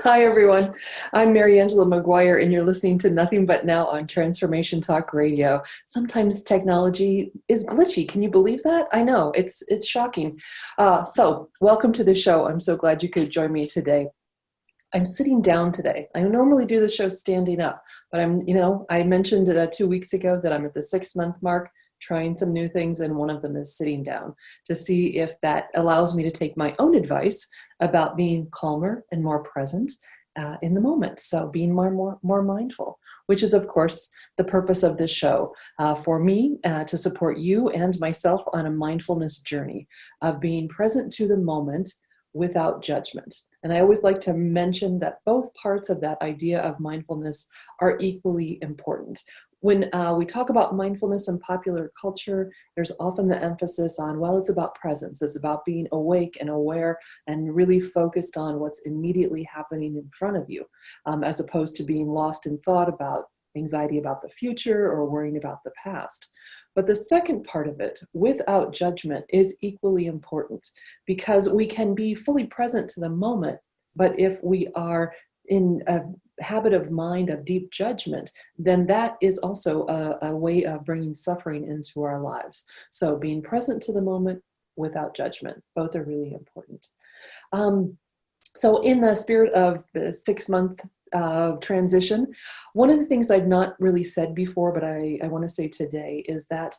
Hi, everyone. I'm Mariangela Maguire, and you're listening to Nothing But Now on Transformation Talk Radio. Sometimes technology is glitchy. Can you believe that? I know, it's shocking. So welcome to the show. I'm so glad you could join me today. I'm sitting down today. I normally do the show standing up, but I mentioned 2 weeks ago that I'm at the 6-month mark, trying some new things, and one of them is sitting down to see if that allows me to take my own advice about being calmer and more present in the moment. So being more mindful, which is, of course, the purpose of this show for me to support you and myself on a mindfulness journey of being present to the moment without judgment. And I always like to mention that both parts of that idea of mindfulness are equally important. When we talk about mindfulness in popular culture, there's often the emphasis on, well, it's about presence. It's about being awake and aware and really focused on what's immediately happening in front of you, as opposed to being lost in thought about anxiety about the future or worrying about the past. But the second part of it, without judgment, is equally important because we can be fully present to the moment, but if we are in a habit of mind of deep judgment, then that is also a way of bringing suffering into our lives. So being present to the moment without judgment, both are really important. So in the spirit of the 6-month transition, one of the things I've not really said before, but I want to say today is that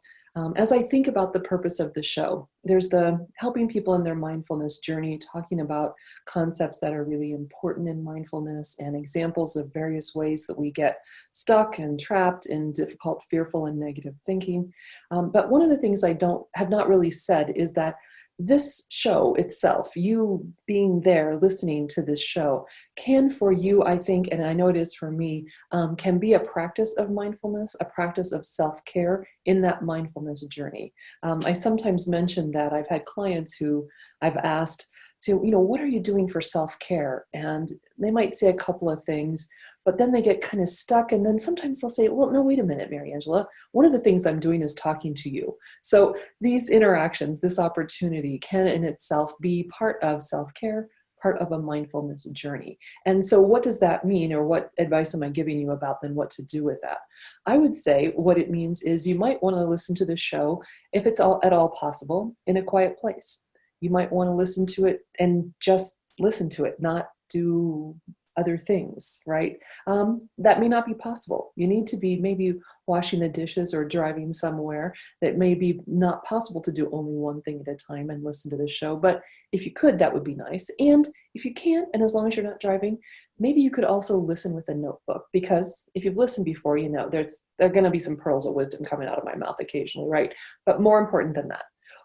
as I think about the purpose of the show, there's the helping people in their mindfulness journey, talking about concepts that are really important in mindfulness and examples of various ways that we get stuck and trapped in difficult, fearful, and negative thinking. But one of the things I have not really said is that this show itself, you being there listening to this show, can for you, I think, and I know it is for me, can be a practice of mindfulness, a practice of self-care in that mindfulness journey. I sometimes mention that I've had clients who I've asked to, what are you doing for self-care? And they might say a couple of things, but then they get kind of stuck. And then sometimes they'll say, well, no, wait a minute, Mariangela. One of the things I'm doing is talking to you. So these interactions, this opportunity can in itself be part of self-care, part of a mindfulness journey. And so what does that mean, or what advice am I giving you about then what to do with that? I would say what it means is you might want to listen to the show, if it's at all possible, in a quiet place. You might want to listen to it and just listen to it, not do other things, right? That may not be possible. You need to be maybe washing the dishes or driving somewhere that may be not possible to do only one thing at a time and listen to the show. But if you could, that would be nice. And if you can't, and as long as you're not driving, maybe you could also listen with a notebook, because if you've listened before, there are going to be some pearls of wisdom coming out of my mouth occasionally, right? But more important than that,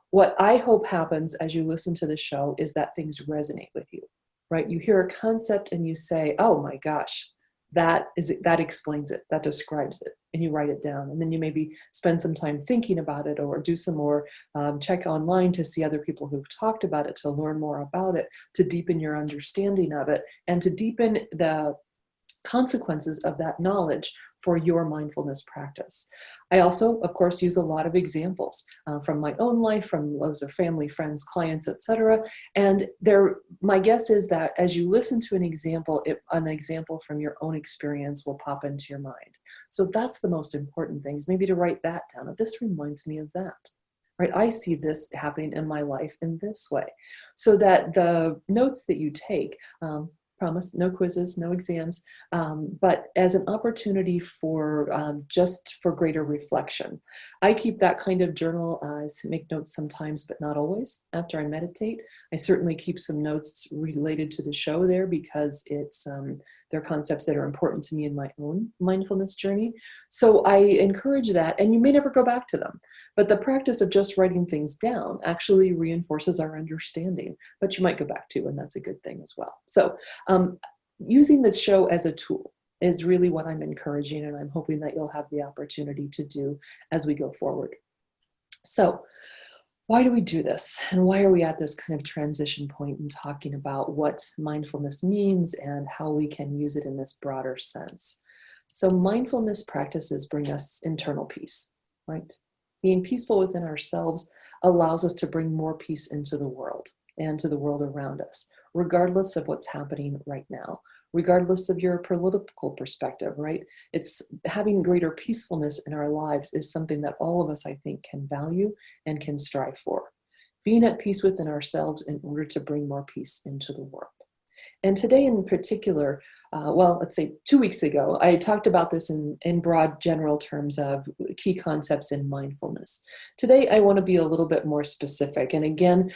what I hope happens as you listen to the show is that things resonate with you. Right? You hear a concept and you say, oh my gosh, that explains it, that describes it, and you write it down. And then you maybe spend some time thinking about it, or do some more check online to see other people who've talked about it, to learn more about it, to deepen your understanding of it, and to deepen the consequences of that knowledge for your mindfulness practice. I also, of course, use a lot of examples from my own life, from loads of family, friends, clients, etc. And my guess is that as you listen to an example from your own experience will pop into your mind. So that's the most important thing, is maybe to write that down. This reminds me of that. Right? I see this happening in my life in this way. So that the notes that you take, promise, no quizzes, no exams, but as an opportunity for just for greater reflection. I keep that kind of journal. I make notes sometimes, but not always. After I meditate, I certainly keep some notes related to the show there, because they're concepts that are important to me in my own mindfulness journey. So I encourage that, and you may never go back to them, but the practice of just writing things down actually reinforces our understanding, but you might go back to, and that's a good thing as well. So using the show as a tool, is really what I'm encouraging, and I'm hoping that you'll have the opportunity to do as we go forward. So why do we do this? And why are we at this kind of transition point in talking about what mindfulness means and how we can use it in this broader sense? So mindfulness practices bring us internal peace, right? Being peaceful within ourselves allows us to bring more peace into the world and to the world around us, regardless of what's happening right now, regardless of your political perspective, right? It's having greater peacefulness in our lives is something that all of us, I think, can value and can strive for. Being at peace within ourselves in order to bring more peace into the world. And today in particular, well, let's say 2 weeks ago, I talked about this in broad general terms of key concepts in mindfulness. Today, I want to be a little bit more specific. And again,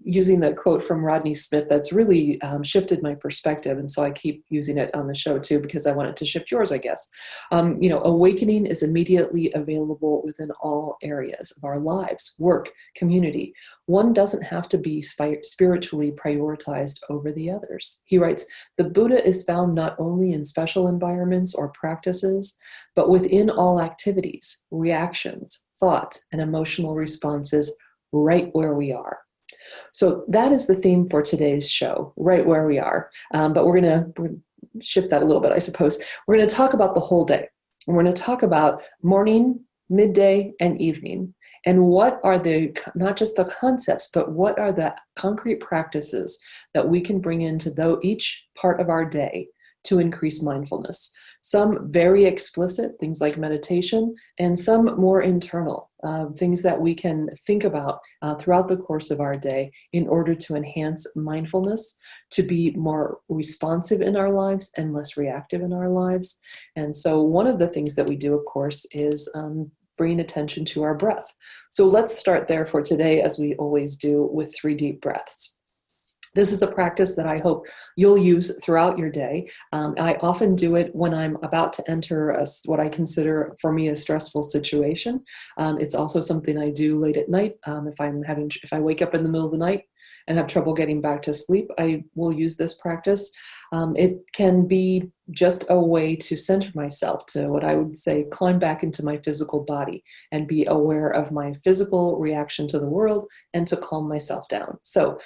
using the quote from Rodney Smith, that's really shifted my perspective. And so I keep using it on the show too, because I want it to shift yours, I guess. Awakening is immediately available within all areas of our lives, work, community. One doesn't have to be spiritually prioritized over the others. He writes, the Buddha is found not only in special environments or practices, but within all activities, reactions, thoughts, and emotional responses right where we are. So that is the theme for today's show, right where we are. But we're going to shift that a little bit, I suppose. We're going to talk about the whole day. We're going to talk about morning, midday, and evening. And what are not just the concepts, but what are the concrete practices that we can bring into each part of our day to increase mindfulness? Some very explicit, things like meditation, and some more internal, things that we can think about throughout the course of our day in order to enhance mindfulness, to be more responsive in our lives and less reactive in our lives. And so one of the things that we do, of course, is bringing attention to our breath. So let's start there for today, as we always do, with 3 deep breaths. This is a practice that I hope you'll use throughout your day. I often do it when I'm about to enter what I consider for me a stressful situation. It's also something I do late at night. If I wake up in the middle of the night and have trouble getting back to sleep, I will use this practice. It can be just a way to center myself, to what I would say, climb back into my physical body and be aware of my physical reaction to the world and to calm myself down. So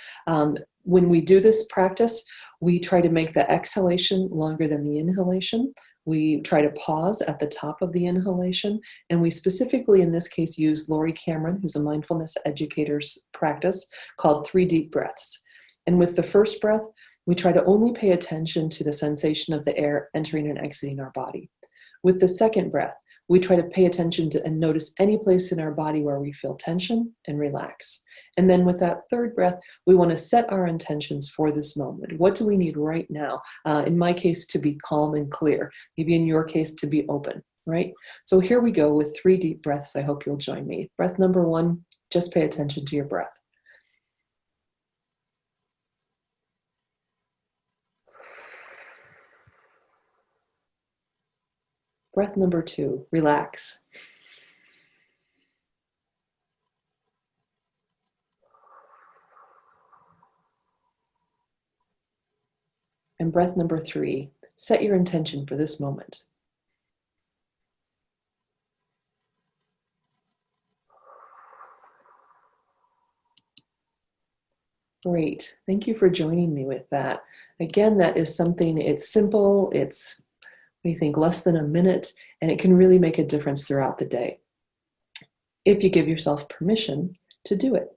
when we do this practice, we try to make the exhalation longer than the inhalation. We try to pause at the top of the inhalation. And we specifically, in this case, use Laurie Cameron, who's a mindfulness educator's practice called 3 deep breaths. And with the first breath, we try to only pay attention to the sensation of the air entering and exiting our body. With the second breath, we try to pay attention to and notice any place in our body where we feel tension and relax. And then with that third breath, we want to set our intentions for this moment. What do we need right now? In my case, to be calm and clear. Maybe in your case, to be open, right? So here we go with 3 deep breaths. I hope you'll join me. Breath number 1, just pay attention to your breath. Breath number 2, relax. And breath number 3, set your intention for this moment. Great. Thank you for joining me with that. Again, that is something, it's simple, it's, we think, less than a minute, and it can really make a difference throughout the day if you give yourself permission to do it,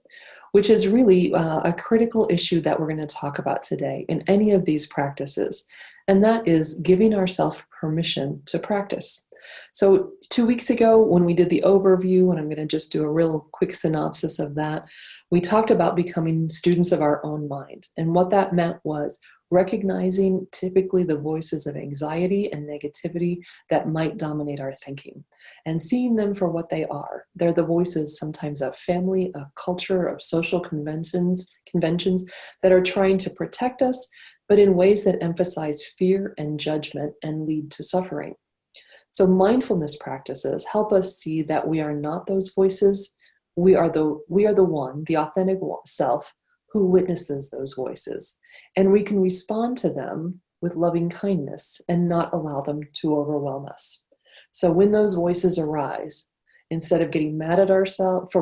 which is really a critical issue that we're going to talk about today in any of these practices, and that is giving ourselves permission to practice. So 2 weeks ago, when we did the overview, and I'm going to just do a real quick synopsis of that, we talked about becoming students of our own mind, and what that meant was recognizing typically the voices of anxiety and negativity that might dominate our thinking, and seeing them for what they are. They're the voices sometimes of family, of culture, of social conventions that are trying to protect us, but in ways that emphasize fear and judgment and lead to suffering. So mindfulness practices help us see that we are not those voices. We are the one, the authentic self, who witnesses those voices. And we can respond to them with loving kindness and not allow them to overwhelm us. So when those voices arise, instead of getting mad at ourselves,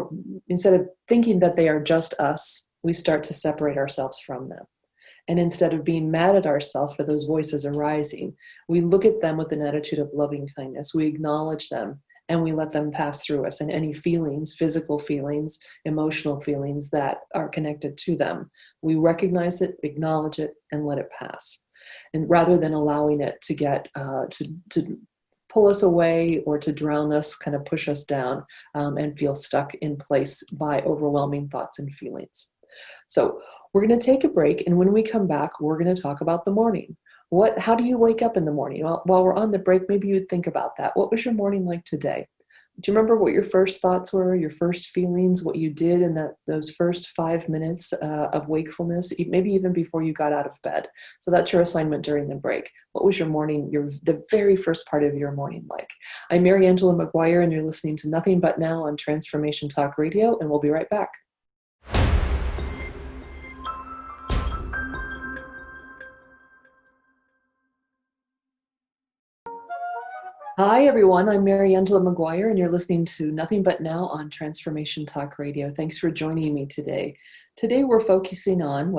instead of thinking that they are just us, we start to separate ourselves from them. And instead of being mad at ourselves for those voices arising, we look at them with an attitude of loving kindness. We acknowledge them and we let them pass through us, and any feelings, physical feelings, emotional feelings that are connected to them. We recognize it, acknowledge it, and let it pass. And rather than allowing it to get to pull us away or to drown us, kind of push us down and feel stuck in place by overwhelming thoughts and feelings. So we're going to take a break, and when we come back, we're going to talk about the morning. How do you wake up in the morning? Well, while we're on the break, maybe you'd think about that. What was your morning like today? Do you remember what your first thoughts were, your first feelings, what you did in those first 5 minutes of wakefulness, maybe even before you got out of bed? So that's your assignment during the break. What was your morning, the very first part of your morning like? I'm Mariangela Maguire, and you're listening to Nothing But Now on Transformation Talk Radio, and we'll be right back. Hi, everyone. I'm Mariangela Maguire, and you're listening to Nothing But Now on Transformation Talk Radio. Thanks for joining me today. Today, we're focusing on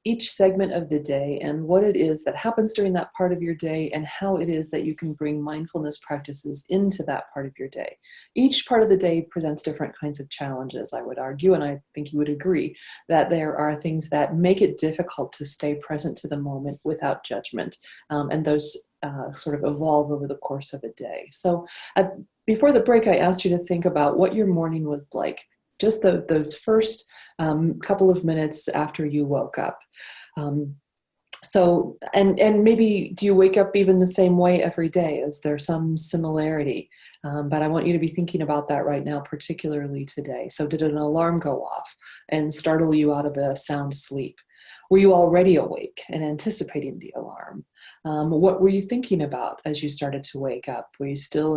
each segment of the day and what it is that happens during that part of your day and how it is that you can bring mindfulness practices into that part of your day. Each part of the day presents different kinds of challenges, I would argue, and I think you would agree that there are things that make it difficult to stay present to the moment without judgment, and those sort of evolve over the course of a day. So before the break, I asked you to think about what your morning was like, just those first couple of minutes after you woke up. So maybe do you wake up even the same way every day? Is there some similarity? But I want you to be thinking about that right now, particularly today. So did an alarm go off and startle you out of a sound sleep? Were you already awake and anticipating the alarm? What were you thinking about as you started to wake up? Were you still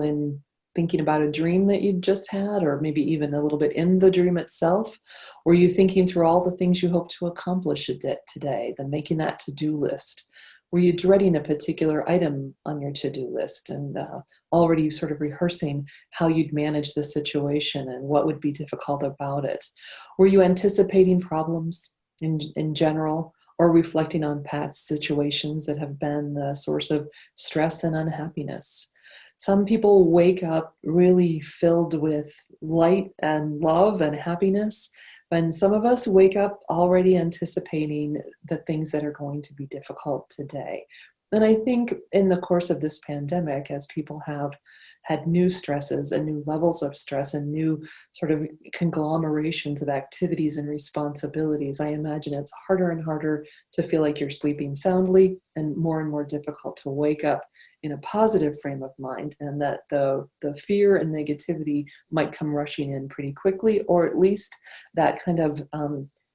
thinking about a dream that you just had, or maybe even a little bit in the dream itself? Were you thinking through all the things you hope to accomplish today, then making that to-do list? Were you dreading a particular item on your to-do list and already sort of rehearsing how you'd manage the situation and what would be difficult about it? Were you anticipating problems in general, or reflecting on past situations that have been the source of stress and unhappiness? Some people wake up really filled with light and love and happiness, and some of us wake up already anticipating the things that are going to be difficult today. And I think in the course of this pandemic, as people have had new stresses and new levels of stress and new sort of conglomerations of activities and responsibilities, I imagine it's harder and harder to feel like you're sleeping soundly and more difficult to wake up in a positive frame of mind, and that the fear and negativity might come rushing in pretty quickly, or at least that kind of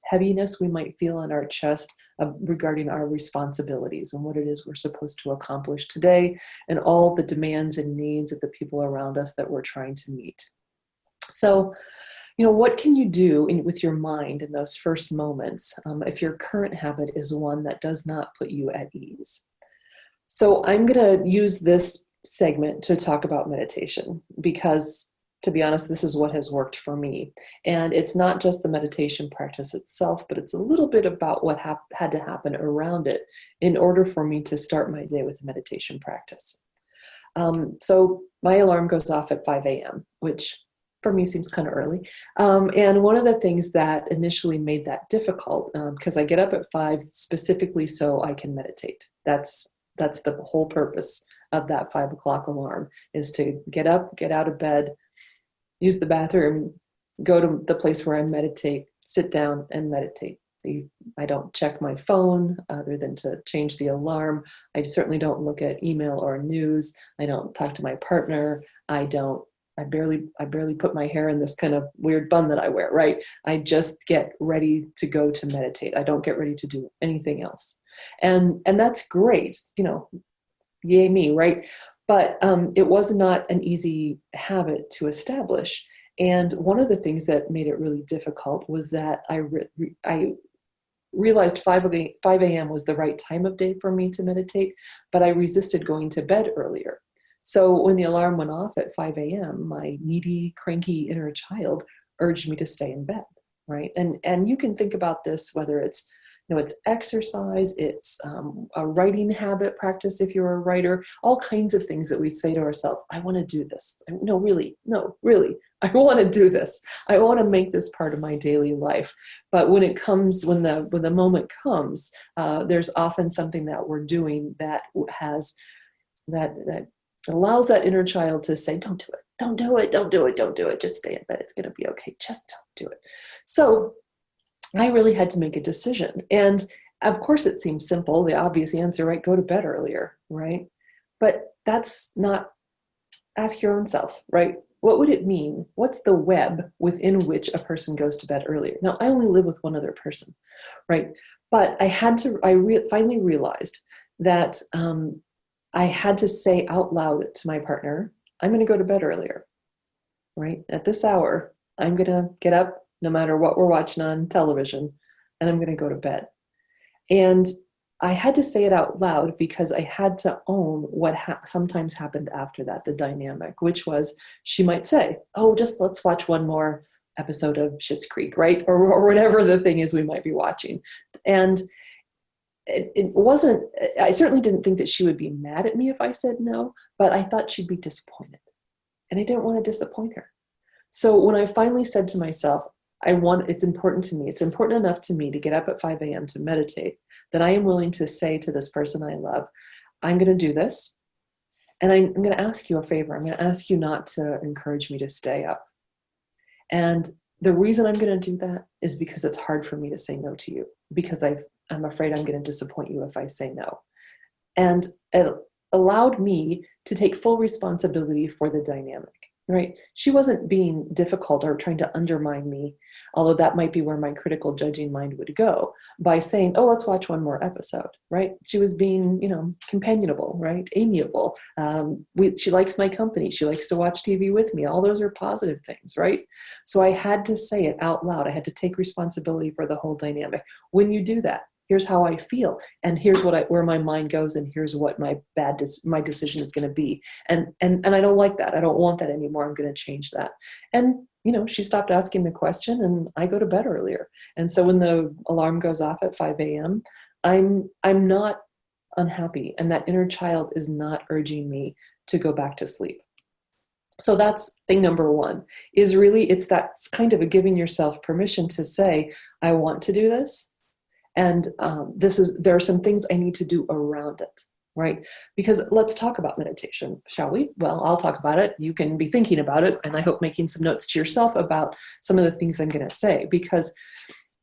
heaviness we might feel in our chest regarding our responsibilities and what it is we're supposed to accomplish today and all the demands and needs of the people around us that we're trying to meet. So, what can you do with your mind in those first moments if your current habit is one that does not put you at ease? So I'm going to use this segment to talk about meditation because, to be honest, this is what has worked for me. And it's not just the meditation practice itself, but it's a little bit about what had to happen around it in order for me to start my day with a meditation practice. So my alarm goes off at 5 a.m., which for me seems kind of early. And one of the things that initially made that difficult, because I get up at 5 specifically so I can meditate. That's the whole purpose of that 5 o'clock alarm, is to get up, get out of bed, use the bathroom, go to the place where I meditate, sit down and meditate. I don't check my phone other than to change the alarm. I certainly don't look at email or news. I don't talk to my partner. I barely put my hair in this kind of weird bun that I wear, right? I just get ready to go to meditate. I don't get ready to do anything else. And that's great, yay me, right? But it was not an easy habit to establish. And one of the things that made it really difficult was that I realized 5 a.m. was the right time of day for me to meditate, but I resisted going to bed earlier. So when the alarm went off at 5 a.m., my needy, cranky inner child urged me to stay in bed, right? And you can think about this, whether it's, it's exercise, it's a writing habit practice if you're a writer, all kinds of things that we say to ourselves, I want to do this. No, really, I want to do this. I want to make this part of my daily life. But when the moment comes, there's often something that we're doing that allows that inner child to say, don't do it, don't do it, don't do it, don't do it. Just stay in bed. It's going to be okay. Just don't do it. So I really had to make a decision. And of course it seems simple, the obvious answer, right? Go to bed earlier, right? But that's not, ask your own self, right? What would it mean? What's the web within which a person goes to bed earlier? Now, I only live with one other person, right? But I finally realized that I had to say out loud to my partner, I'm going to go to bed earlier, right? At this hour, I'm going to get up no matter what we're watching on television, and I'm going to go to bed. And I had to say it out loud because I had to own what sometimes happened after that, the dynamic, which was she might say, oh, just let's watch one more episode of Schitt's Creek, right? Or whatever the thing is we might be watching. And it wasn't, I certainly didn't think that she would be mad at me if I said no, but I thought she'd be disappointed. And I didn't want to disappoint her. So when I finally said to myself, it's important to me, it's important enough to me to get up at 5 a.m. to meditate, that I am willing to say to this person I love, I'm going to do this, and I'm going to ask you a favor. I'm going to ask you not to encourage me to stay up. And the reason I'm going to do that is because it's hard for me to say no to you, because I'm afraid I'm going to disappoint you if I say no. And it allowed me to take full responsibility for the dynamic. Right? She wasn't being difficult or trying to undermine me, although that might be where my critical judging mind would go, by saying, oh, let's watch one more episode, right? She was being, companionable, right? Amiable. She likes my company. She likes to watch TV with me. All those are positive things, right? So I had to say it out loud. I had to take responsibility for the whole dynamic. When you do that, here's how I feel, and here's where my mind goes, and here's what my decision is going to be. And I don't like that. I don't want that anymore. I'm going to change that. And she stopped asking the question, and I go to bed earlier. And so when the alarm goes off at 5 a.m., I'm not unhappy, and that inner child is not urging me to go back to sleep. So that's thing number one, is really, it's that kind of a giving yourself permission to say, I want to do this. And there are some things I need to do around it, right? Because let's talk about meditation, shall we? Well, I'll talk about it. You can be thinking about it, and I hope making some notes to yourself about some of the things I'm going to say, because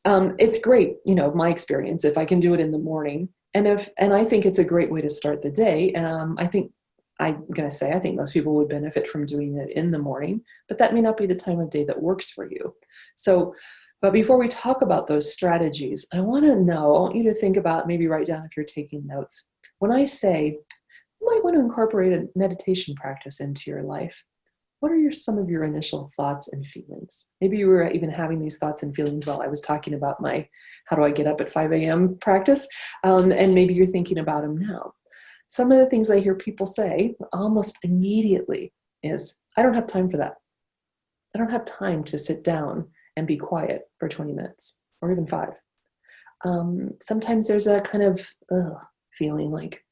it's great, my experience, if I can do it in the morning, and I think it's a great way to start the day. I think most people would benefit from doing it in the morning, but that may not be the time of day that works for you. But before we talk about those strategies, I want you to think about, maybe write down if you're taking notes. When I say you might want to incorporate a meditation practice into your life, what are some of your initial thoughts and feelings? Maybe you were even having these thoughts and feelings while I was talking about my how do I get up at 5 a.m. practice, and maybe you're thinking about them now. Some of the things I hear people say almost immediately is, I don't have time for that. I don't have time to sit down and be quiet for 20 minutes or even 5. Sometimes there's a kind of feeling like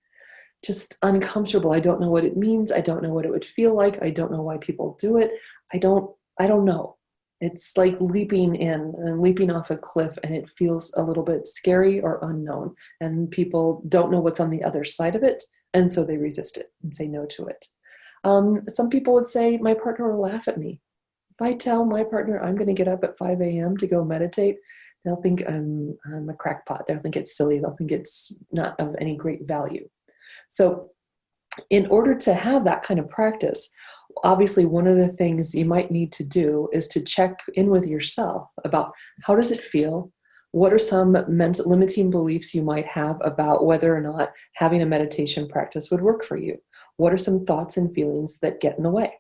just uncomfortable. I don't know what it means. I don't know what it would feel like. I don't know why people do it. I don't know. It's like leaping in and leaping off a cliff, and it feels a little bit scary or unknown, and people don't know what's on the other side of it, and so they resist it and say no to it. Some people would say, my partner will laugh at me. If I tell my partner I'm going to get up at 5 a.m. to go meditate, they'll think I'm a crackpot. They'll think it's silly. They'll think it's not of any great value. So in order to have that kind of practice, obviously one of the things you might need to do is to check in with yourself about, how does it feel? What are some mental limiting beliefs you might have about whether or not having a meditation practice would work for you? What are some thoughts and feelings that get in the way?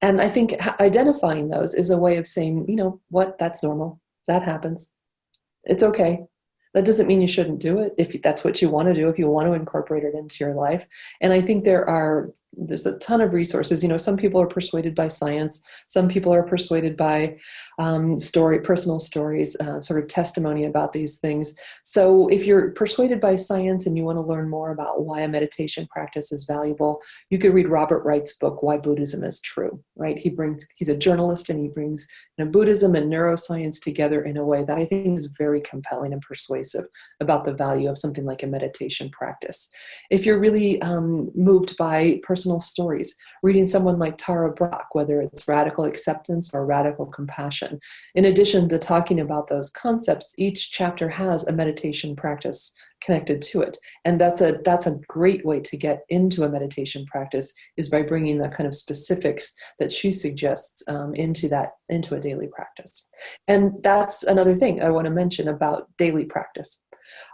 And I think identifying those is a way of saying, what, that's normal. That happens. It's okay. That doesn't mean you shouldn't do it if that's what you want to do, if you want to incorporate it into your life. And I think there's a ton of resources. Some people are persuaded by science. Some people are persuaded by personal stories, sort of testimony about these things. So if you're persuaded by science and you want to learn more about why a meditation practice is valuable, you could read Robert Wright's book, Why Buddhism is True, right? He's a journalist, and he brings Buddhism and neuroscience together in a way that I think is very compelling and persuasive about the value of something like a meditation practice. If you're really moved by personal stories, reading someone like Tara Brach, whether it's radical acceptance or radical compassion, in addition to talking about those concepts, each chapter has a meditation practice connected to it. And that's a great way to get into a meditation practice, is by bringing the kind of specifics that she suggests into a daily practice. And that's another thing I want to mention about daily practice.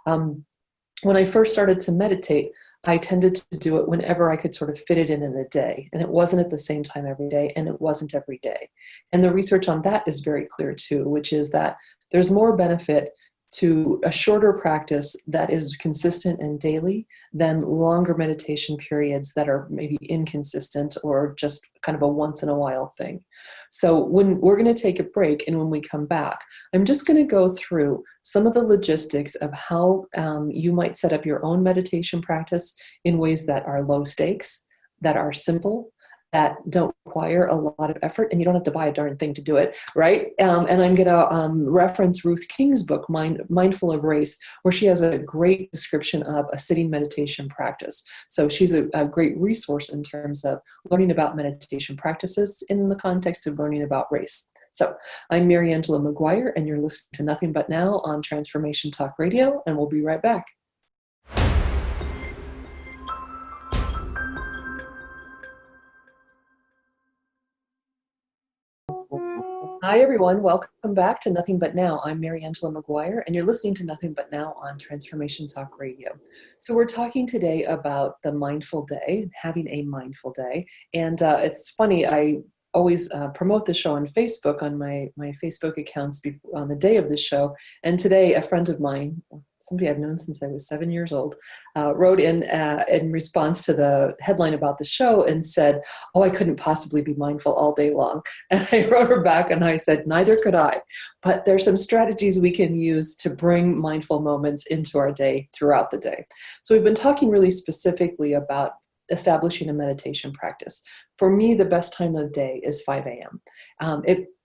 When I first started to meditate, I tended to do it whenever I could sort of fit it in a day. And it wasn't at the same time every day, and it wasn't every day. And the research on that is very clear too, which is that there's more benefit to a shorter practice that is consistent and daily than longer meditation periods that are maybe inconsistent or just kind of a once in a while thing. So when we're going to take a break, and when we come back, I'm just going to go through some of the logistics of how you might set up your own meditation practice in ways that are low stakes, that are simple, that don't require a lot of effort, and you don't have to buy a darn thing to do it, right? And I'm going to reference Ruth King's book, Mindful of Race, where she has a great description of a sitting meditation practice. So she's a great resource in terms of learning about meditation practices in the context of learning about race. So I'm Mariangela Maguire, and you're listening to Nothing But Now on Transformation Talk Radio, and we'll be right back. Hi, everyone. Welcome back to Nothing But Now. I'm Mariangela Maguire, and you're listening to Nothing But Now on Transformation Talk Radio. So we're talking today about the mindful day, having a mindful day. And it's funny, I always promote the show on Facebook, on my Facebook accounts on the day of the show. And today, a friend of mine, somebody I've known since I was 7 years old, wrote in response to the headline about the show and said, "Oh, I couldn't possibly be mindful all day long." And I wrote her back and I said, "Neither could I." But there's some strategies we can use to bring mindful moments into our day throughout the day. So we've been talking really specifically about establishing a meditation practice. For me, the best time of day is 5 a.m.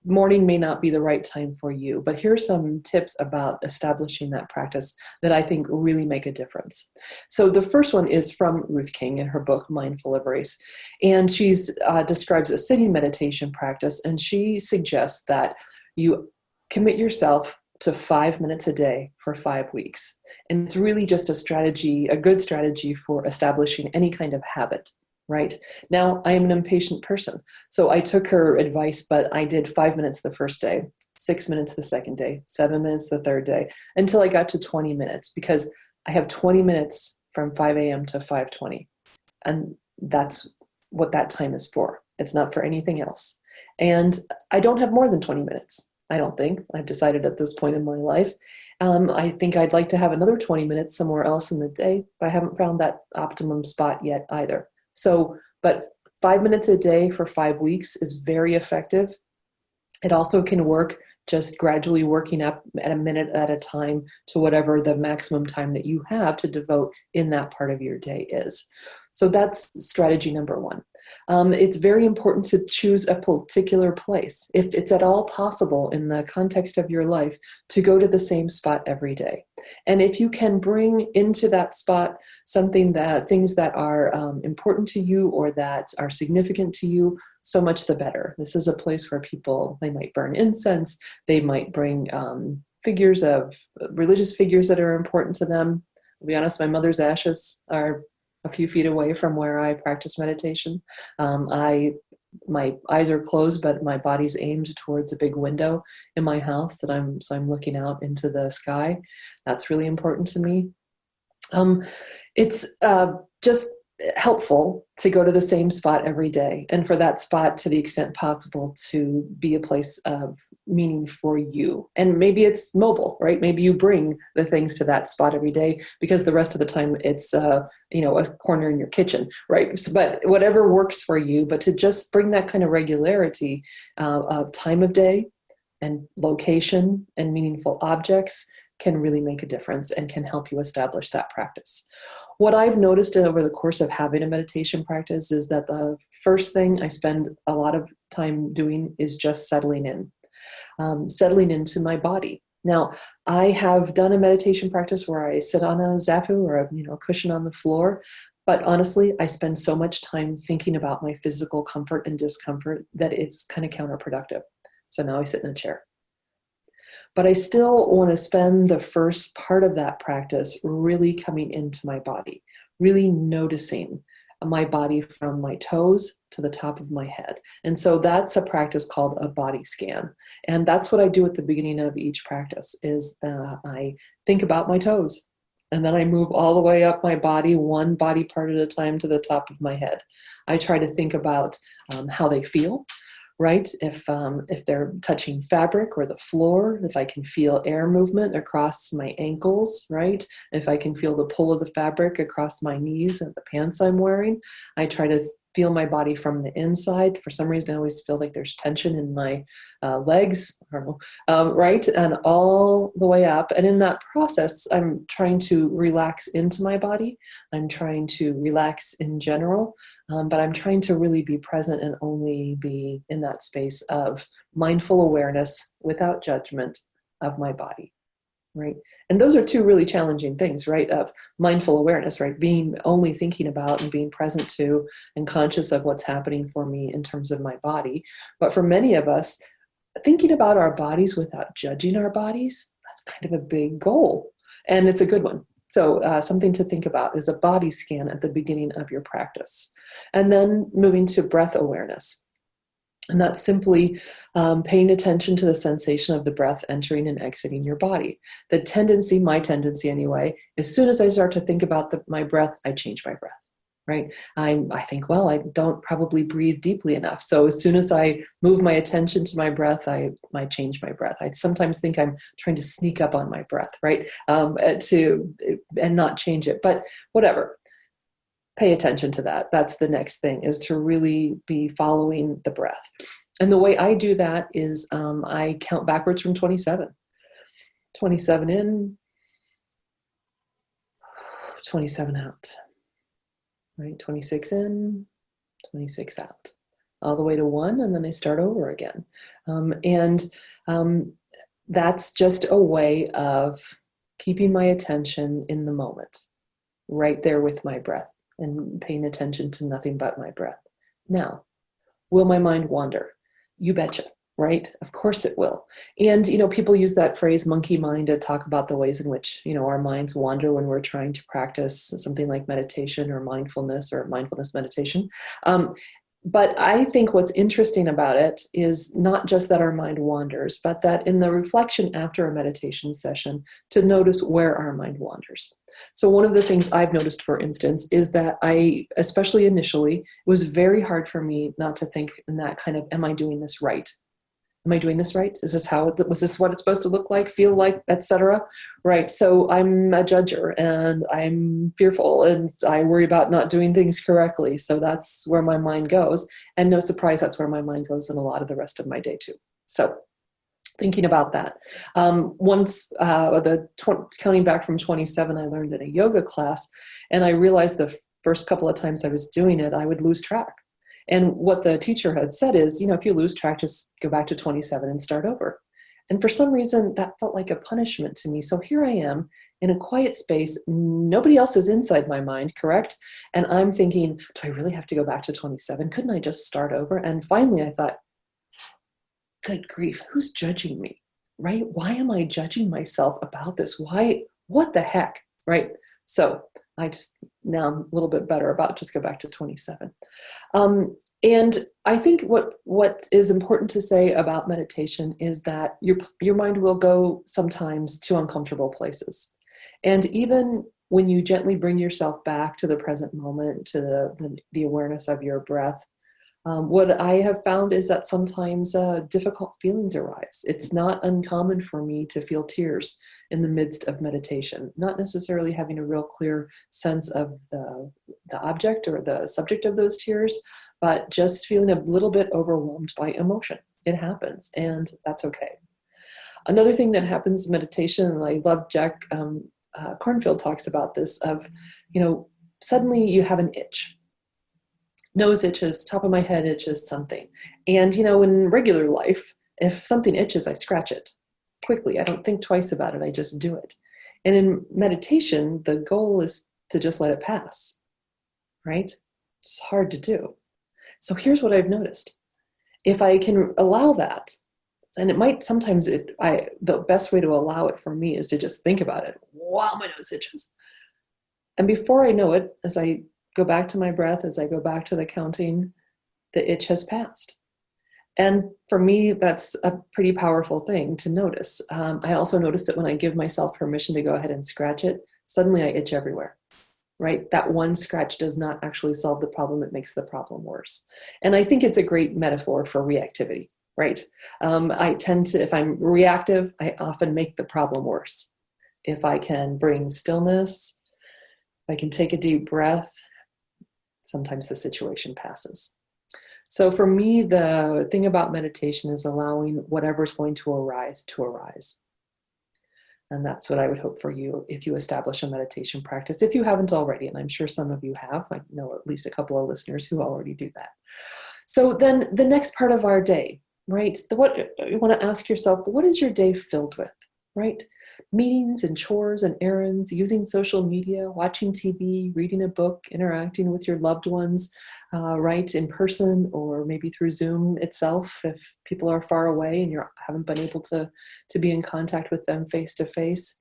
Morning may not be the right time for you, but here's some tips about establishing that practice that I think really make a difference. So the first one is from Ruth King in her book, Mindful of Race. And she describes a sitting meditation practice, and she suggests that you commit yourself to 5 minutes a day for 5 weeks. And it's really just a good strategy for establishing any kind of habit. Right? Now, I am an impatient person, so I took her advice, but I did 5 minutes the first day, 6 minutes the second day, 7 minutes the third day, until I got to 20 minutes, because I have 20 minutes from 5 a.m. to 5:20, and that's what that time is for. It's not for anything else. And I don't have more than 20 minutes, I don't think. I've decided at this point in my life. I think I'd like to have another 20 minutes somewhere else in the day, but I haven't found that optimum spot yet either. So, but 5 minutes a day for 5 weeks is very effective. It also can work just gradually working up at a minute at a time to whatever the maximum time that you have to devote in that part of your day is. So that's strategy number one. It's very important to choose a particular place, if it's at all possible in the context of your life, to go to the same spot every day. And if you can bring into that spot things that are important to you or that are significant to you, so much the better. This is a place where they might burn incense, they might bring religious figures that are important to them. To be honest, my mother's ashes are a few feet away from where I practice meditation. My eyes are closed, but my body's aimed towards a big window in my house so I'm looking out into the sky. That's really important to me. It's just helpful to go to the same spot every day, and for that spot, to the extent possible, to be a place of meaning for you. And maybe it's mobile, right? Maybe you bring the things to that spot every day, because the rest of the time it's a corner in your kitchen, right? So, but whatever works for you, but to just bring that kind of regularity of time of day and location and meaningful objects can really make a difference and can help you establish that practice. What I've noticed over the course of having a meditation practice is that the first thing I spend a lot of time doing is just settling in, settling into my body. Now, I have done a meditation practice where I sit on a zafu or a cushion on the floor, but honestly, I spend so much time thinking about my physical comfort and discomfort that it's kind of counterproductive. So now I sit in a chair. But I still want to spend the first part of that practice really coming into my body, really noticing my body from my toes to the top of my head. And so that's a practice called a body scan. And that's what I do at the beginning of each practice, is that I think about my toes. And then I move all the way up my body, one body part at a time, to the top of my head. I try to think about how they feel. Right? If they're touching fabric or the floor, if I can feel air movement across my ankles, right? If I can feel the pull of the fabric across my knees and the pants I'm wearing, I try to feel my body from the inside. For some reason, I always feel like there's tension in my legs, I don't know, right? And all the way up. And in that process, I'm trying to relax into my body. I'm trying to relax in general, but I'm trying to really be present and only be in that space of mindful awareness without judgment of my body. Right. And those are two really challenging things, right? Of mindful awareness, right? Being only thinking about and being present to and conscious of what's happening for me in terms of my body. But for many of us, thinking about our bodies without judging our bodies, that's kind of a big goal. And it's a good one. So something to think about is a body scan at the beginning of your practice. And then moving to breath awareness. And that's simply paying attention to the sensation of the breath entering and exiting your body. The tendency, my tendency anyway, as soon as I start to think about my breath, I change my breath, right? I think, well, I don't probably breathe deeply enough. So as soon as I move my attention to my breath, I might change my breath. I sometimes think I'm trying to sneak up on my breath, right? And not change it, but whatever. Pay attention to that. That's the next thing, is to really be following the breath. And the way I do that is I count backwards from 27. 27 in, 27 out. Right? 26 in, 26 out. All the way to 1, and then I start over again. That's just a way of keeping my attention in the moment, right there with my breath, and paying attention to nothing but my breath. Now, will my mind wander? You betcha, right? Of course it will. And, people use that phrase monkey mind to talk about the ways in which, our minds wander when we're trying to practice something like meditation or mindfulness meditation. But I think what's interesting about it is not just that our mind wanders, but that in the reflection after a meditation session, to notice where our mind wanders. So one of the things I've noticed, for instance, is that especially initially, it was very hard for me not to think in that kind of, am I doing this right? Am I doing this right? Is this was this what it's supposed to look like, feel like, etc.? Right. So I'm a judger and I'm fearful and I worry about not doing things correctly. So that's where my mind goes. And no surprise, that's where my mind goes in a lot of the rest of my day too. So thinking about that. Once counting back from 27, I learned in a yoga class, and I realized the first couple of times I was doing it, I would lose track. And what the teacher had said is, if you lose track, just go back to 27 and start over. And for some reason, that felt like a punishment to me. So here I am in a quiet space. Nobody else is inside my mind, correct? And I'm thinking, do I really have to go back to 27? Couldn't I just start over? And finally, I thought, good grief, who's judging me, right? Why am I judging myself about this? What the heck, right? So now I'm a little bit better about just go back to 27. And I think what is important to say about meditation is that your mind will go sometimes to uncomfortable places. And even when you gently bring yourself back to the present moment, to the awareness of your breath, what I have found is that sometimes difficult feelings arise. It's not uncommon for me to feel tears in the midst of meditation, not necessarily having a real clear sense of the object or the subject of those tears, but just feeling a little bit overwhelmed by emotion. It happens, and that's okay. Another thing that happens in meditation, and I love Jack Kornfield talks about this, of, suddenly you have an itch. Nose itches, top of my head itches, something. And, in regular life, if something itches, I scratch it quickly. I don't think twice about it. I just do it. And in meditation, the goal is to just let it pass, right? It's hard to do. So here's what I've noticed. If I can allow that, and it might sometimes, the best way to allow it for me is to just think about it while my nose itches. And before I know it, as I go back to my breath, as I go back to the counting, the itch has passed. And for me, that's a pretty powerful thing to notice. I also noticed that when I give myself permission to go ahead and scratch it, suddenly I itch everywhere, right? That one scratch does not actually solve the problem. It makes the problem worse. And I think it's a great metaphor for reactivity, right? I tend to, if I'm reactive, I often make the problem worse. If I can bring stillness, I can take a deep breath, sometimes the situation passes. So for me, the thing about meditation is allowing whatever's going to arise. And that's what I would hope for you if you establish a meditation practice, if you haven't already, and I'm sure some of you have. I know at least a couple of listeners who already do that. So then the next part of our day, right? What you want to ask yourself, what is your day filled with, right? Meetings and chores and errands, using social media, watching TV, reading a book, interacting with your loved ones, right, in person or maybe through Zoom itself if people are far away and you haven't been able to be in contact with them face to face.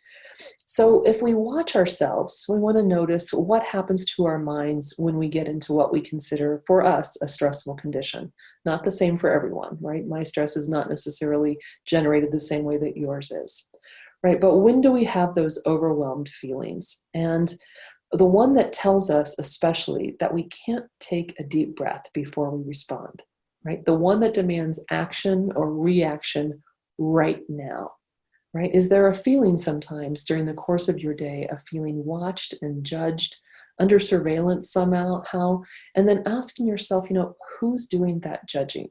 So if we watch ourselves, we want to notice what happens to our minds when we get into what we consider, for us, a stressful condition. Not the same for everyone, right? My stress is not necessarily generated the same way that yours is, right? But when do we have those overwhelmed feelings? And the one that tells us especially that we can't take a deep breath before we respond, right? The one that demands action or reaction right now. Right? Is there a feeling sometimes during the course of your day of feeling watched and judged, under surveillance somehow, and then asking yourself, who's doing that judging?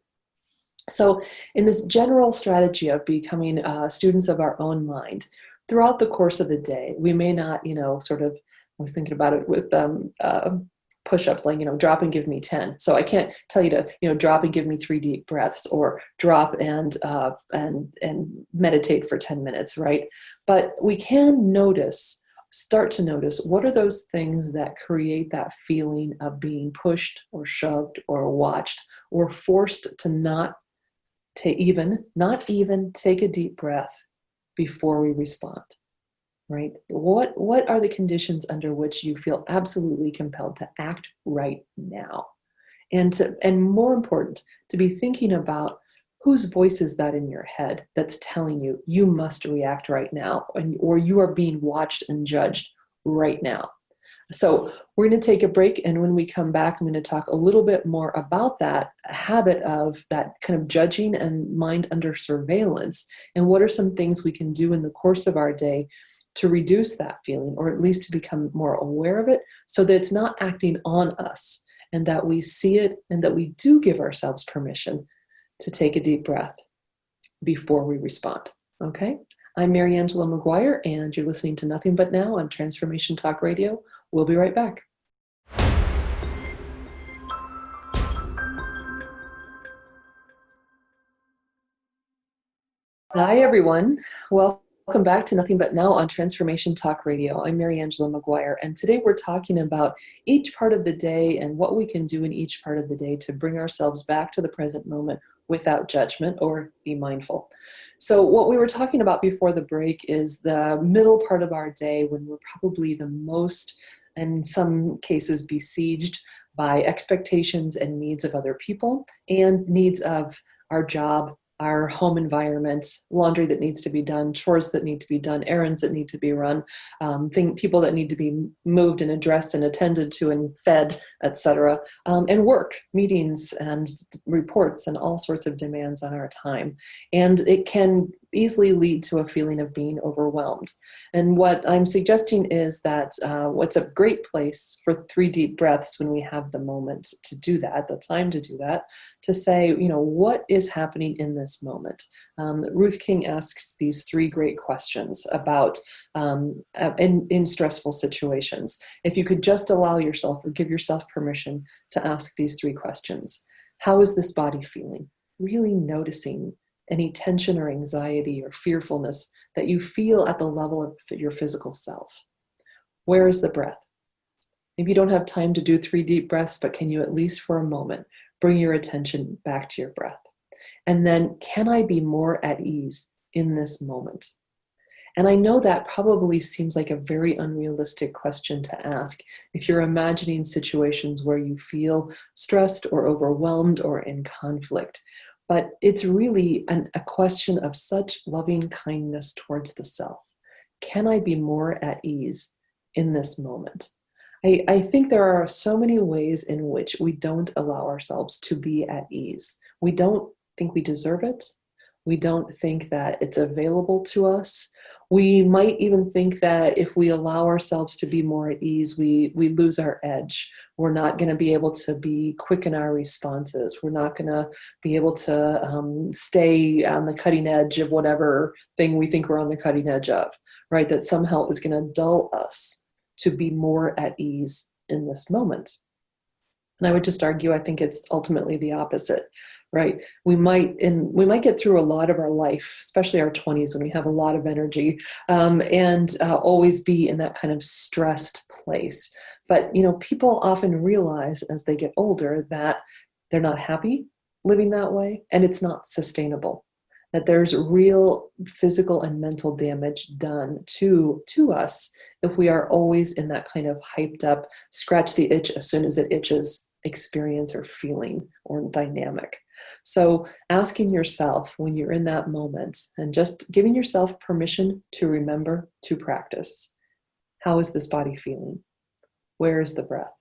So in this general strategy of becoming students of our own mind, throughout the course of the day, we may not, I was thinking about it with push-ups, like, drop and give me 10. So I can't tell you to, drop and give me 3 deep breaths, or drop and meditate for 10 minutes, right? But we can start to notice what are those things that create that feeling of being pushed or shoved or watched or forced to not even take a deep breath before we respond. Right? What are the conditions under which you feel absolutely compelled to act right now? And more important, to be thinking about whose voice is that in your head that's telling you you must react right now, or you are being watched and judged right now. So we're going to take a break, and when we come back, I'm going to talk a little bit more about that habit of that kind of judging and mind under surveillance, and what are some things we can do in the course of our day to reduce that feeling, or at least to become more aware of it, so that it's not acting on us, and that we see it, and that we do give ourselves permission to take a deep breath before we respond. Okay? I'm Mariangela Maguire, and you're listening to Nothing But Now on Transformation Talk Radio. We'll be right back. Hi, everyone. Welcome back to Nothing But Now on Transformation Talk Radio. I'm Mariangela Maguire, and today we're talking about each part of the day and what we can do in each part of the day to bring ourselves back to the present moment without judgment, or be mindful. So what we were talking about before the break is the middle part of our day, when we're probably the most, in some cases, besieged by expectations and needs of other people and needs of our job, our home environment, laundry that needs to be done, chores that need to be done, errands that need to be run, people that need to be moved and addressed and attended to and fed, etc., and work, meetings and reports and all sorts of demands on our time. And it can easily lead to a feeling of being overwhelmed. And what I'm suggesting is that what's a great place for 3 deep breaths when we have the moment to do that, the time to do that, to say, what is happening in this moment? Ruth King asks these 3 great questions about in stressful situations. If you could just allow yourself or give yourself permission to ask these 3 questions. How is this body feeling? Really noticing any tension or anxiety or fearfulness that you feel at the level of your physical self. Where is the breath? Maybe you don't have time to do 3 deep breaths, but can you at least for a moment bring your attention back to your breath? And then, can I be more at ease in this moment? And I know that probably seems like a very unrealistic question to ask if you're imagining situations where you feel stressed or overwhelmed or in conflict. But it's really a question of such loving kindness towards the self. Can I be more at ease in this moment? I think there are so many ways in which we don't allow ourselves to be at ease. We don't think we deserve it. We don't think that it's available to us. We might even think that if we allow ourselves to be more at ease, we lose our edge. We're not going to be able to be quick in our responses. We're not going to be able to stay on the cutting edge of whatever thing we think we're on the cutting edge of, right? That somehow is going to dull us to be more at ease in this moment. And I would just argue, I think it's ultimately the opposite, right? We might get through a lot of our life, especially our 20s when we have a lot of energy, and always be in that kind of stressed place. But, people often realize as they get older that they're not happy living that way, and it's not sustainable. That there's real physical and mental damage done to us if we are always in that kind of hyped up, scratch the itch as soon as it itches experience or feeling or dynamic. So asking yourself when you're in that moment and just giving yourself permission to remember to practice. How is this body feeling? Where is the breath?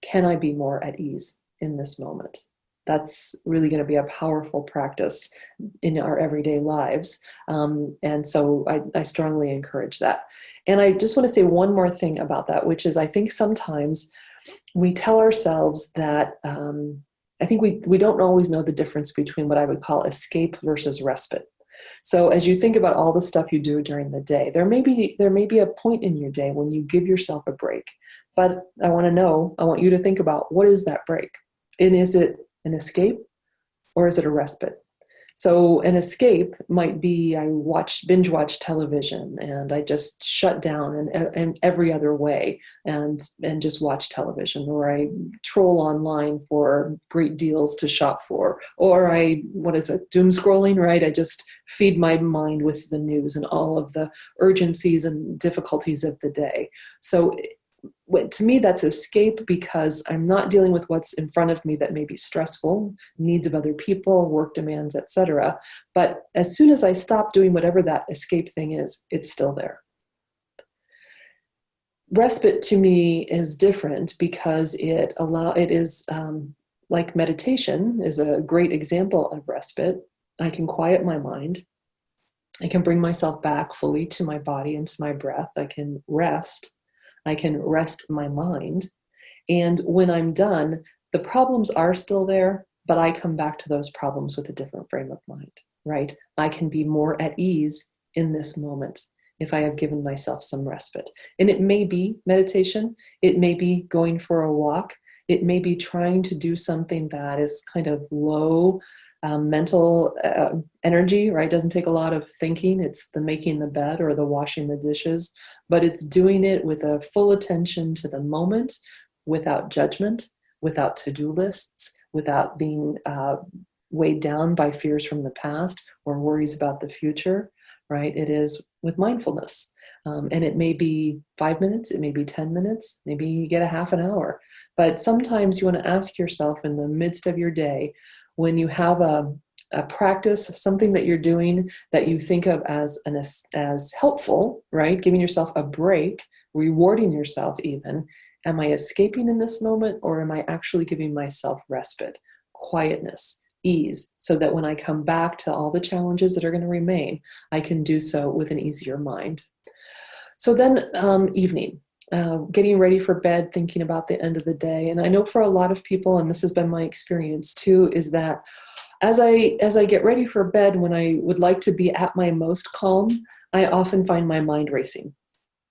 Can I be more at ease in this moment? That's really going to be a powerful practice in our everyday lives. And so I strongly encourage that. And I just want to say one more thing about that, which is I think sometimes we tell ourselves that, I think we don't always know the difference between what I would call escape versus respite. So as you think about all the stuff you do during the day, there may be a point in your day when you give yourself a break. But I want you to think about, what is that break? And is it an escape or is it a respite? So an escape might be I binge watch television and I just shut down in every other way and just watch television, or I troll online for great deals to shop for, or doom scrolling, right? I just feed my mind with the news and all of the urgencies and difficulties of the day. So to me, that's escape because I'm not dealing with what's in front of me that may be stressful, needs of other people, work demands, etc. But as soon as I stop doing whatever that escape thing is, it's still there. Respite to me is different because it is like meditation is a great example of respite. I can quiet my mind. I can bring myself back fully to my body and to my breath. I can rest. I can rest my mind. And when I'm done, the problems are still there, but I come back to those problems with a different frame of mind, right? I can be more at ease in this moment if I have given myself some respite. And it may be meditation. It may be going for a walk. It may be trying to do something that is kind of low mental energy, right? Doesn't take a lot of thinking. It's the making the bed or the washing the dishes, but it's doing it with a full attention to the moment, without judgment, without to-do lists, without being weighed down by fears from the past or worries about the future, right? It is with mindfulness. And it may be 5 minutes, it may be 10 minutes, maybe you get a half an hour. But sometimes you want to ask yourself in the midst of your day, when you have a a practice, something that you're doing that you think of as helpful, right? Giving yourself a break, rewarding yourself even. Am I escaping in this moment, or am I actually giving myself respite, quietness, ease, so that when I come back to all the challenges that are going to remain, I can do so with an easier mind? So then evening, getting ready for bed, thinking about the end of the day. And I know for a lot of people, and this has been my experience too, is that as I get ready for bed, when I would like to be at my most calm, I often find my mind racing,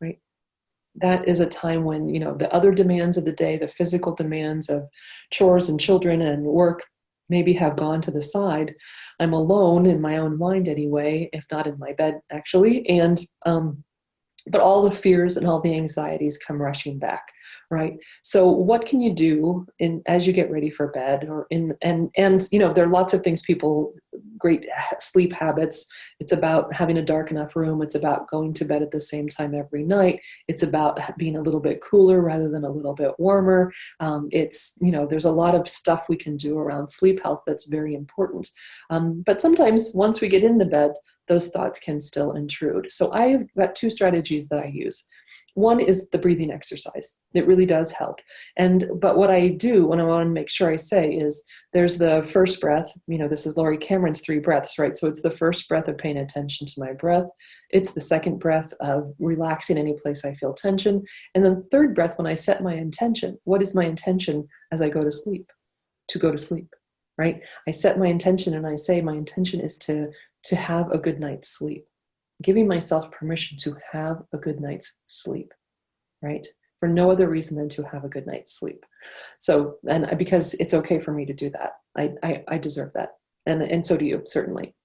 right? That is a time when, the other demands of the day, the physical demands of chores and children and work maybe have gone to the side. I'm alone in my own mind anyway, if not in my bed actually. And but all the fears and all the anxieties come rushing back, right? So what can you do as you get ready for bed, and there are lots of things great sleep habits. It's about having a dark enough room. It's about going to bed at the same time every night. It's about being a little bit cooler rather than a little bit warmer. There's a lot of stuff we can do around sleep health that's very important. But sometimes once we get into bed, those thoughts can still intrude. So I've got two strategies that I use. One is the breathing exercise. It really does help. But what I do when I want to make sure I say is there's the first breath. This is Laurie Cameron's 3 breaths, right? So it's the first breath of paying attention to my breath. It's the second breath of relaxing any place I feel tension. And then third breath when I set my intention. What is my intention as I go to sleep? To go to sleep, right? I set my intention and I say my intention is to have a good night's sleep, giving myself permission to have a good night's sleep, right? For no other reason than to have a good night's sleep. So, and because it's okay for me to do that. I deserve that. And so do you, certainly.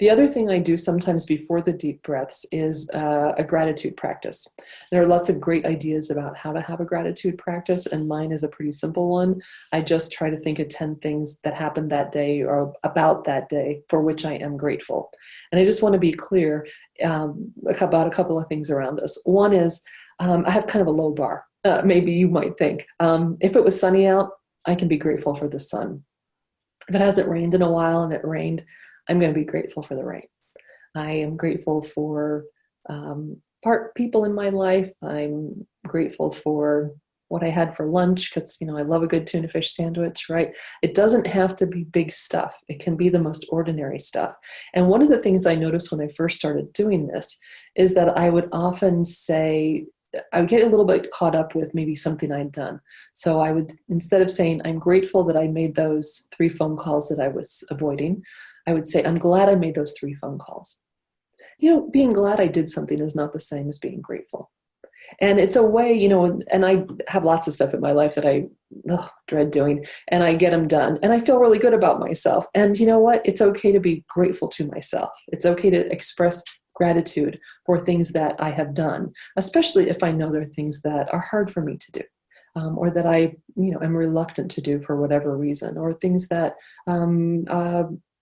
The other thing I do sometimes before the deep breaths is a gratitude practice. There are lots of great ideas about how to have a gratitude practice, and mine is a pretty simple one. I just try to think of 10 things that happened that day or about that day for which I am grateful. And I just want to be clear about a couple of things around this. One is I have kind of a low bar, maybe you might think. If it was sunny out, I can be grateful for the sun. If it hasn't rained in a while and it rained, I'm going to be grateful for the rain. I am grateful for people in my life. I'm grateful for what I had for lunch because, I love a good tuna fish sandwich, right? It doesn't have to be big stuff. It can be the most ordinary stuff. And one of the things I noticed when I first started doing this is that I would often say, I would get a little bit caught up with maybe something I'd done. So I would, instead of saying, I'm grateful that I made those 3 phone calls that I was avoiding, I would say, I'm glad I made those 3 phone calls. Being glad I did something is not the same as being grateful. And it's a way, and I have lots of stuff in my life that I dread doing, and I get them done. And I feel really good about myself. And you know what? It's okay to be grateful to myself. It's okay to express gratitude for things that I have done, especially if I know there are things that are hard for me to do. Or that I, am reluctant to do for whatever reason, or things that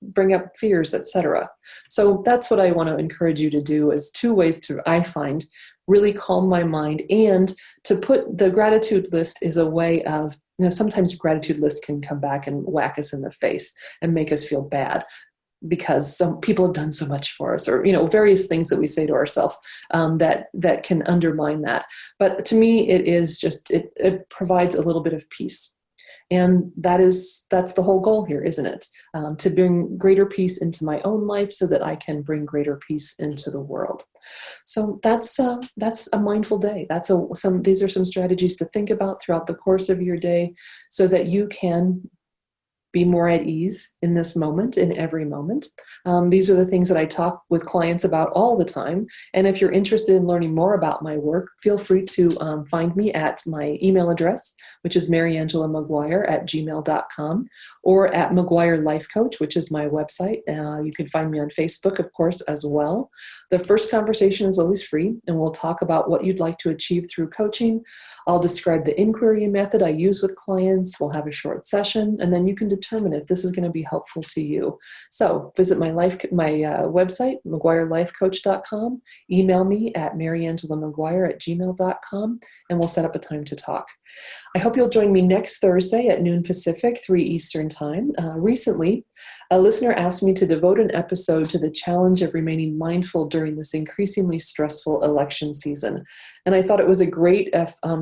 bring up fears, etc. So that's what I want to encourage you to do, is 2 ways to, I find, really calm my mind, and to put the gratitude list is a way of, sometimes gratitude lists can come back and whack us in the face and make us feel bad because some people have done so much for us, or, various things that we say to ourselves that can undermine that. But to me, it is just, it provides a little bit of peace. And that's the whole goal here, isn't it? To bring greater peace into my own life so that I can bring greater peace into the world. So that's a mindful day. These are some strategies to think about throughout the course of your day so that you can be more at ease in this moment, in every moment. These are the things that I talk with clients about all the time. And if you're interested in learning more about my work, feel free to find me at my email address, which is Mariangela Maguire at gmail.com, or at Maguire Life Coach, which is my website. You can find me on Facebook, of course, as well. The first conversation is always free, and we'll talk about what you'd like to achieve through coaching. I'll describe the inquiry method I use with clients. We'll have a short session, and then you can determine if this is going to be helpful to you. So visit my website, MaguireLifeCoach.com. Email me at mariangelamaguire@gmail.com, and we'll set up a time to talk. I hope you'll join me next Thursday at noon Pacific, 3 Eastern Time. Recently, A listener asked me to devote an episode to the challenge of remaining mindful during this increasingly stressful election season. And I thought it was a great,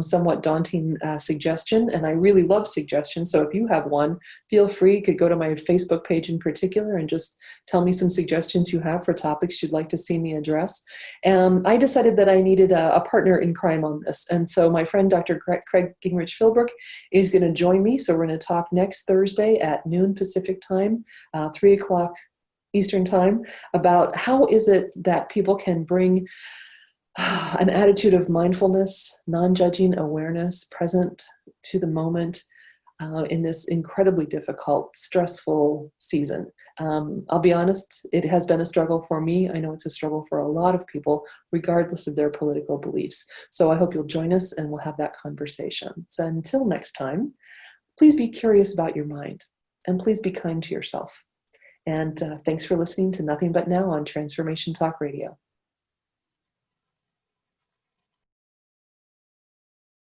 somewhat daunting suggestion, and I really love suggestions. So if you have one, feel free. You could go to my Facebook page in particular and just tell me some suggestions you have for topics you'd like to see me address. I decided that I needed a partner in crime on this. And so my friend, Dr. Craig Gingrich-Philbrook, is going to join me. So we're going to talk next Thursday at noon Pacific time, 3 o'clock Eastern time, about how is it that people can bring an attitude of mindfulness, non-judging awareness, present to the moment in this incredibly difficult, stressful season. I'll be honest, it has been a struggle for me. I know it's a struggle for a lot of people, regardless of their political beliefs. So I hope you'll join us and we'll have that conversation. So until next time, please be curious about your mind and please be kind to yourself. And thanks for listening to Nothing But Now on Transformation Talk Radio.